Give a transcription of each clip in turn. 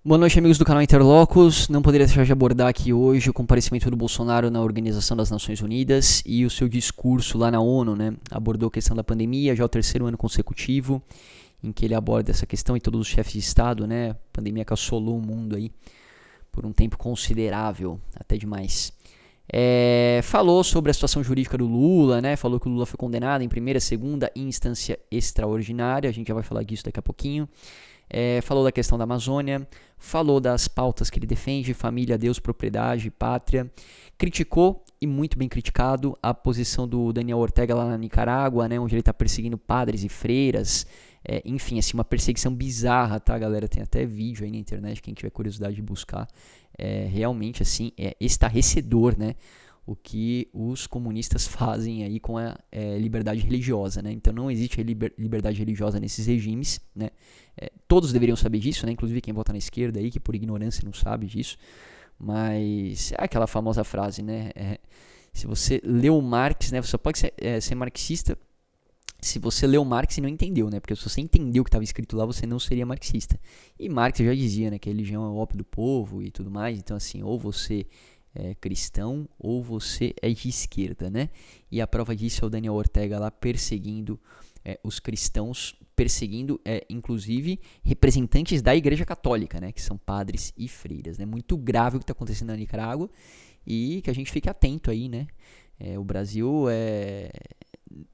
Boa noite, amigos do canal Interlocos. Não poderia deixar de abordar aqui hoje o comparecimento do Bolsonaro na Organização das Nações Unidas e o seu discurso lá na ONU, né? Abordou a questão da pandemia, já é o terceiro ano consecutivo em que ele aborda essa questão e todos os chefes de Estado, né? A pandemia que assolou o mundo aí por um tempo considerável, até demais. Falou sobre a situação jurídica do Lula, né? Falou que o Lula foi condenado em primeira, segunda e instância extraordinária. A gente já vai falar disso daqui a pouquinho. Falou da questão da Amazônia, falou das pautas que ele defende, família, Deus, propriedade, pátria. Criticou, e muito bem criticado, a posição do Daniel Ortega lá na Nicarágua, né, onde ele está perseguindo padres e freiras. Enfim, assim, uma perseguição bizarra, tá, galera? Tem até vídeo aí na internet, quem tiver curiosidade de buscar. Realmente, assim, é estarrecedor, né? O que os comunistas fazem aí com a liberdade religiosa, né? Então não existe liberdade religiosa nesses regimes, né? Todos deveriam saber disso, né? Inclusive quem vota na esquerda aí, que por ignorância não sabe disso. Mas é aquela famosa frase, né? Se você leu Marx, né? Você pode ser marxista se você leu Marx e não entendeu, né? Porque se você entendeu o que estava escrito lá, você não seria marxista. E Marx já dizia, né? Que a religião é o ópio do povo e tudo mais. Então assim, ou você cristão ou você é de esquerda, né? E a prova disso é o Daniel Ortega lá perseguindo os cristãos, perseguindo inclusive representantes da Igreja Católica, né? Que são padres e freiras, né? Muito grave o que está acontecendo na Nicarágua e que a gente fique atento aí, né? O Brasil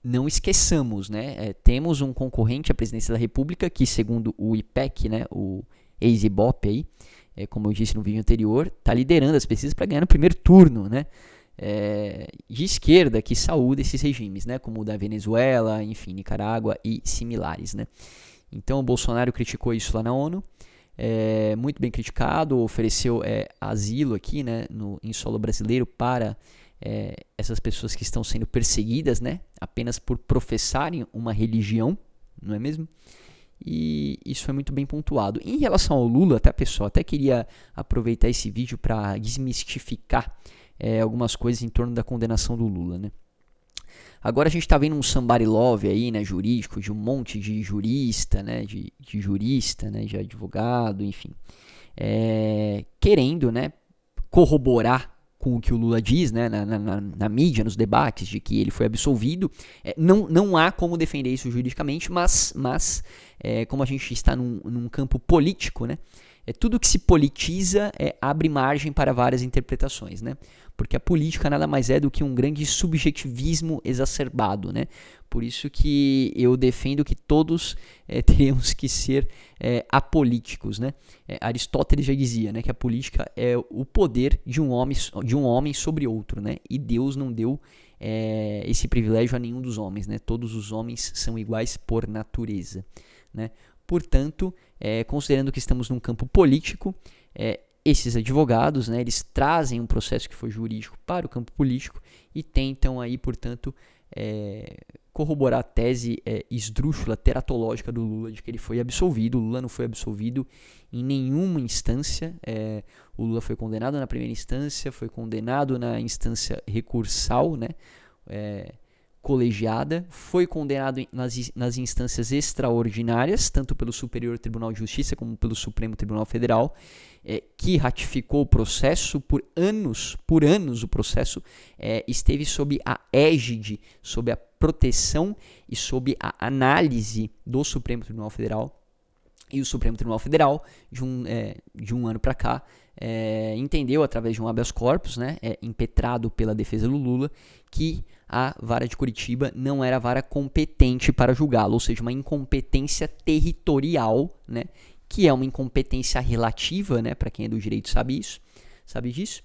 não esqueçamos, né? Temos um concorrente à presidência da República que, segundo o IPEC, né? O ex-Ibope aí, como eu disse no vídeo anterior, está liderando as pesquisas para ganhar no primeiro turno, né? De esquerda que saúda esses regimes, né? Como o da Venezuela, enfim, Nicarágua e similares, né? Então o Bolsonaro criticou isso lá na ONU, muito bem criticado, ofereceu asilo aqui, né? Em solo brasileiro para essas pessoas que estão sendo perseguidas, né? Apenas por professarem uma religião, não é mesmo? E isso foi muito bem pontuado. Em relação ao Lula, tá, pessoal? Até queria aproveitar esse vídeo para desmistificar algumas coisas em torno da condenação do Lula, né? Agora a gente está vendo um somebody love aí, né, jurídico, de um monte de jurista, né, de jurista, né, de advogado, enfim, querendo, né, corroborar com o que o Lula diz, né, na mídia, nos debates, de que ele foi absolvido. Não há como defender isso juridicamente, mas como a gente está num campo político, né, tudo que se politiza abre margem para várias interpretações, né? Porque a política nada mais é do que um grande subjetivismo exacerbado, né? Por isso que eu defendo que todos teríamos que ser apolíticos, né? Aristóteles já dizia, né, que a política é o poder de um homem sobre outro, né? E Deus não deu esse privilégio a nenhum dos homens, né? Todos os homens são iguais por natureza, né? Portanto, considerando que estamos num campo político, esses advogados, né, eles trazem um processo que foi jurídico para o campo político e tentam aí, portanto, corroborar a tese esdrúxula, teratológica do Lula de que ele foi absolvido. O Lula não foi absolvido em nenhuma instância. O Lula foi condenado na primeira instância, foi condenado na instância recursal, né, colegiada, foi condenado nas instâncias extraordinárias, tanto pelo Superior Tribunal de Justiça como pelo Supremo Tribunal Federal, que ratificou o processo por anos o processo esteve sob a égide, sob a proteção e sob a análise do Supremo Tribunal Federal. E o Supremo Tribunal Federal, de um ano para cá, entendeu, através de um habeas corpus, né, impetrado pela defesa do Lula, que a vara de Curitiba não era a vara competente para julgá-lo, ou seja, uma incompetência territorial, né, que é uma incompetência relativa, né, para quem é do direito sabe disso.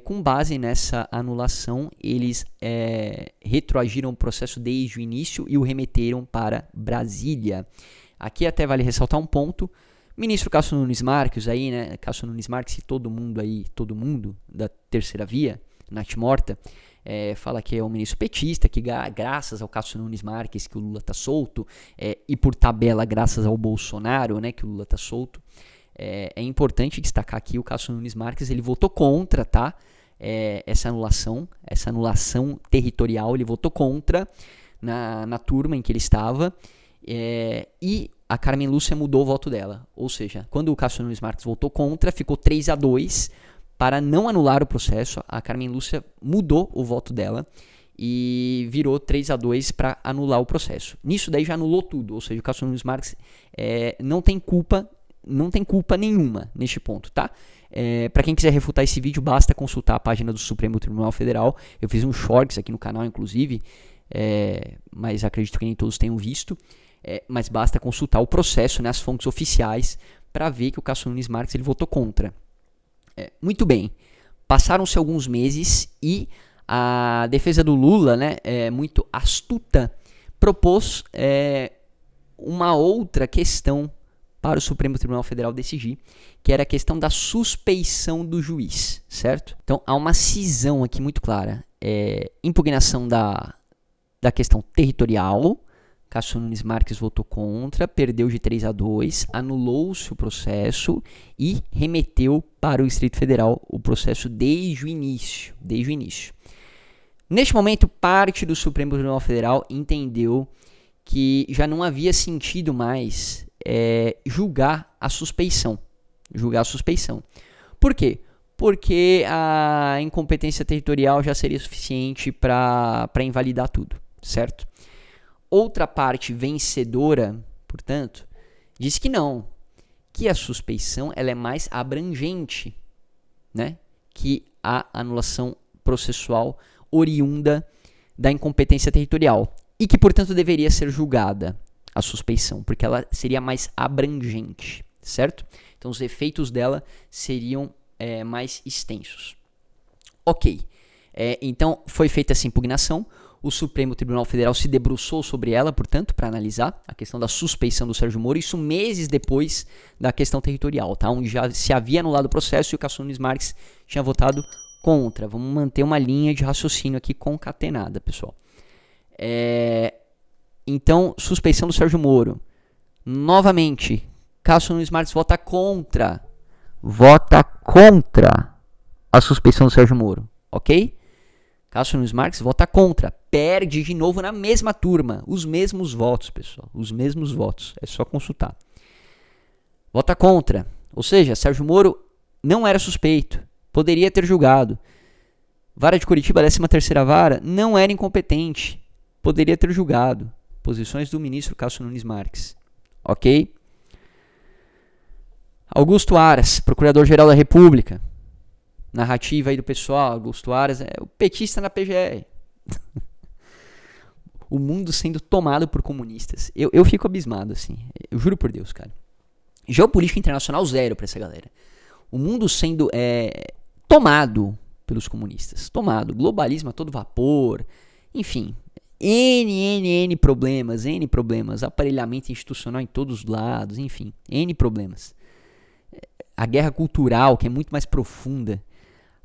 Com base nessa anulação, eles retroagiram o processo desde o início e o remeteram para Brasília. Aqui até vale ressaltar um ponto. Ministro Cássio Nunes Marques aí, né? Cássio Nunes Marques e todo mundo da terceira via, Nath Morta, fala que é um ministro petista, que graças ao Cássio Nunes Marques que o Lula está solto, e por tabela graças ao Bolsonaro, né, que o Lula está solto. É importante destacar aqui o Cássio Nunes Marques, ele votou contra, tá? Essa anulação territorial, ele votou contra na turma em que ele estava. E a Carmen Lúcia mudou o voto dela. Ou seja, quando o Cássio Nunes Marques votou contra, ficou 3-2 para não anular o processo. A Carmen Lúcia mudou o voto dela e virou 3-2 para anular o processo. Nisso daí já anulou tudo. Ou seja, o Cássio Nunes Marques não tem culpa nenhuma neste ponto, tá? Para quem quiser refutar esse vídeo, basta consultar a página do Supremo Tribunal Federal. Eu fiz um shorts aqui no canal, inclusive, mas acredito que nem todos tenham visto. Mas basta consultar o processo, né, as fontes oficiais, para ver que o Cássio Nunes Marques ele votou contra. Muito bem, passaram-se alguns meses e a defesa do Lula, né, muito astuta, propôs uma outra questão para o Supremo Tribunal Federal decidir, que era a questão da suspeição do juiz, certo? Então há uma cisão aqui muito clara. Impugnação da questão territorial. Cássio Nunes Marques votou contra, perdeu de 3-2, anulou-se o processo e remeteu para o Distrito Federal o processo desde o início. Neste momento, parte do Supremo Tribunal Federal entendeu que já não havia sentido mais julgar a suspeição. Por quê? Porque a incompetência territorial já seria suficiente para invalidar tudo, certo? Outra parte vencedora, portanto, diz que não, que a suspeição ela é mais abrangente, né, que a anulação processual oriunda da incompetência territorial e que, portanto, deveria ser julgada a suspeição, porque ela seria mais abrangente, certo? Então, os efeitos dela seriam mais extensos. Ok, então foi feita essa impugnação. O Supremo Tribunal Federal se debruçou sobre ela, portanto, para analisar a questão da suspeição do Sérgio Moro, isso meses depois da questão territorial, tá? Onde já se havia anulado o processo e o Cássio Nunes Marques tinha votado contra. Vamos manter uma linha de raciocínio aqui concatenada, pessoal. Então, suspeição do Sérgio Moro. Novamente, Cássio Nunes Marques vota contra a suspeição do Sérgio Moro, ok? Cássio Nunes Marques vota contra, perde de novo na mesma turma, os mesmos votos, pessoal, os mesmos votos, é só consultar. Vota contra, ou seja, Sérgio Moro não era suspeito, poderia ter julgado. Vara de Curitiba, 13ª Vara, não era incompetente, poderia ter julgado. Posições do ministro Cássio Nunes Marques, ok? Augusto Aras, Procurador-Geral da República. Narrativa aí do pessoal, Augusto Aras é o petista na PGR. O mundo sendo tomado por comunistas. Eu fico abismado, assim. Eu juro por Deus, cara. Geopolítica internacional zero pra essa galera. O mundo sendo tomado pelos comunistas. Tomado. Globalismo a todo vapor. Enfim. N problemas. Aparelhamento institucional em todos os lados. Enfim. N problemas. A guerra cultural, que é muito mais profunda.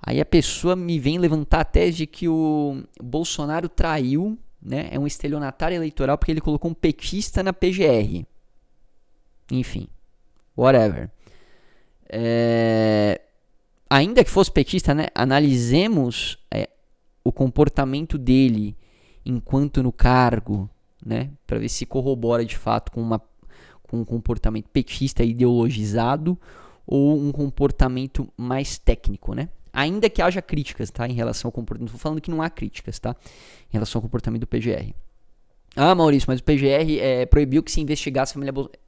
Aí a pessoa me vem levantar a tese de que o Bolsonaro traiu, né? É um estelionatário eleitoral porque ele colocou um petista na PGR. Enfim, whatever. Ainda que fosse petista, né? Analisemos o comportamento dele enquanto no cargo, né? Para ver se corrobora de fato com um comportamento petista ideologizado ou um comportamento mais técnico, né? Ainda que haja críticas, tá? Em relação ao comportamento. Não estou falando que não há críticas, tá? Em relação ao comportamento do PGR. Ah, Maurício, mas o PGR proibiu que se investigasse a família Bolsonaro.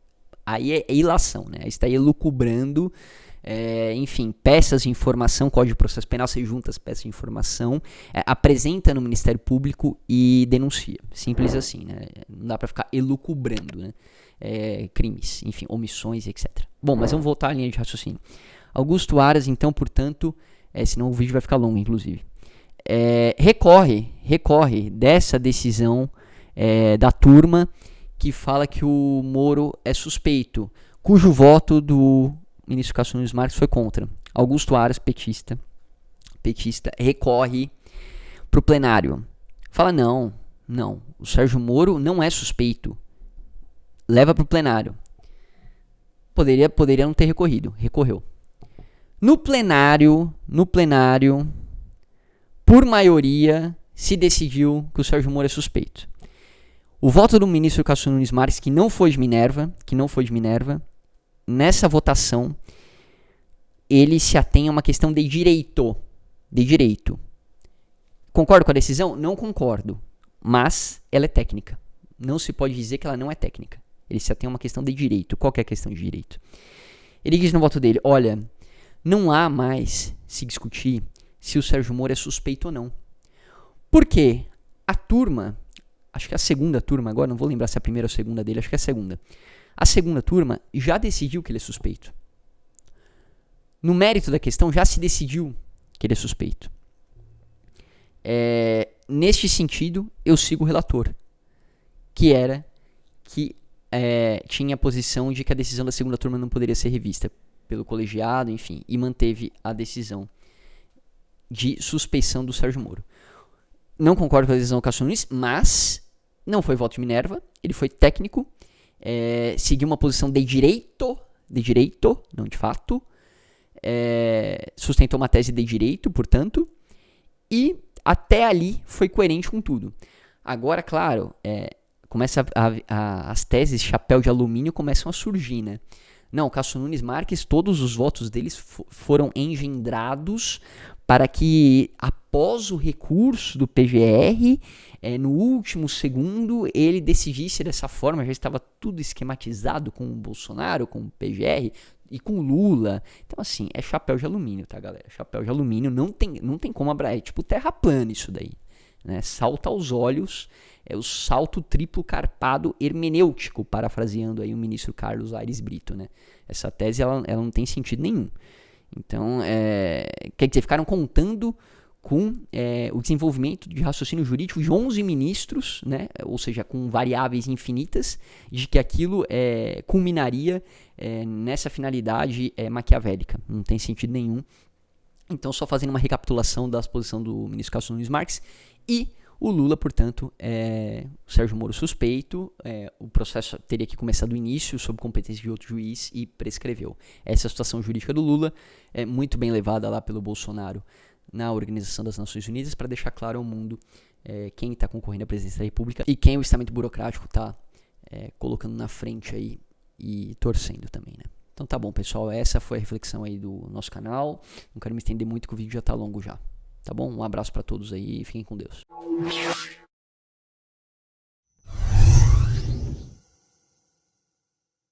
Aí é ilação, né? Aí está elucubrando, enfim, peças de informação, Código de Processo Penal, você junta as peças de informação, apresenta no Ministério Público e denuncia. Simples assim, né? Não dá para ficar elucubrando, né? Crimes, enfim, omissões, etc. Bom, mas vamos voltar à linha de raciocínio. Augusto Aras, então, portanto... senão o vídeo vai ficar longo, inclusive. Recorre dessa decisão da turma que fala que o Moro é suspeito, cujo voto do ministro Cássio Nunes Marques foi contra. Augusto Aras, petista, recorre para o plenário. Fala, não, o Sérgio Moro não é suspeito. Leva para o plenário. Poderia não ter recorrido, recorreu. No plenário, por maioria, se decidiu que o Sérgio Moro é suspeito. O voto do ministro Cássio Nunes Marques, que não foi de Minerva, nessa votação, ele se atém a uma questão de direito. Concordo com a decisão? Não concordo, mas ela é técnica. Não se pode dizer que ela não é técnica. Ele se atém a uma questão de direito. Qual que é a questão de direito? Ele diz no voto dele, olha, não há mais se discutir se o Sérgio Moro é suspeito ou não. Por quê? A turma, acho que é a segunda turma agora, não vou lembrar se é a primeira ou a segunda dele, acho que é a segunda. A segunda turma já decidiu que ele é suspeito. No mérito da questão, já se decidiu que ele é suspeito. Neste sentido, eu sigo o relator, que tinha a posição de que a decisão da segunda turma não poderia ser revista pelo colegiado, enfim, e manteve a decisão de suspeição do Sérgio Moro. Não concordo com a decisão do Cássio Nunes, mas não foi voto de Minerva, ele foi técnico, seguiu uma posição de direito, não de fato, sustentou uma tese de direito, portanto, e até ali foi coerente com tudo. Agora, claro, começa as teses chapéu de alumínio começam a surgir, né? Não, Cássio Nunes Marques, todos os votos deles foram engendrados para que, após o recurso do PGR, no último segundo, ele decidisse dessa forma. Já estava tudo esquematizado com o Bolsonaro, com o PGR e com o Lula. Então, assim, é chapéu de alumínio, tá, galera? Chapéu de alumínio, não tem como abrir. É tipo terra plana isso daí, né? Salta aos olhos, é o salto triplo carpado hermenêutico, parafraseando aí o ministro Carlos Aires Brito, né? Essa tese, ela não tem sentido nenhum. Então, quer dizer, ficaram contando com o desenvolvimento de raciocínio jurídico de 11 ministros, né? Ou seja, com variáveis infinitas, de que aquilo culminaria nessa finalidade maquiavélica. Não tem sentido nenhum. Então, só fazendo uma recapitulação da posição do ministro Cássio Nunes Marques e o Lula, portanto, o Sérgio Moro suspeito, o processo teria que começar do início, sob competência de outro juiz, e prescreveu. Essa é a situação jurídica do Lula, é muito bem levada lá pelo Bolsonaro na Organização das Nações Unidas, para deixar claro ao mundo quem está concorrendo à presidência da República e quem o estamento burocrático está colocando na frente aí e torcendo também, né? Então tá bom, pessoal, essa foi a reflexão aí do nosso canal. Não quero me estender muito, que o vídeo já tá longo já. Tá bom? Um abraço para todos aí e fiquem com Deus.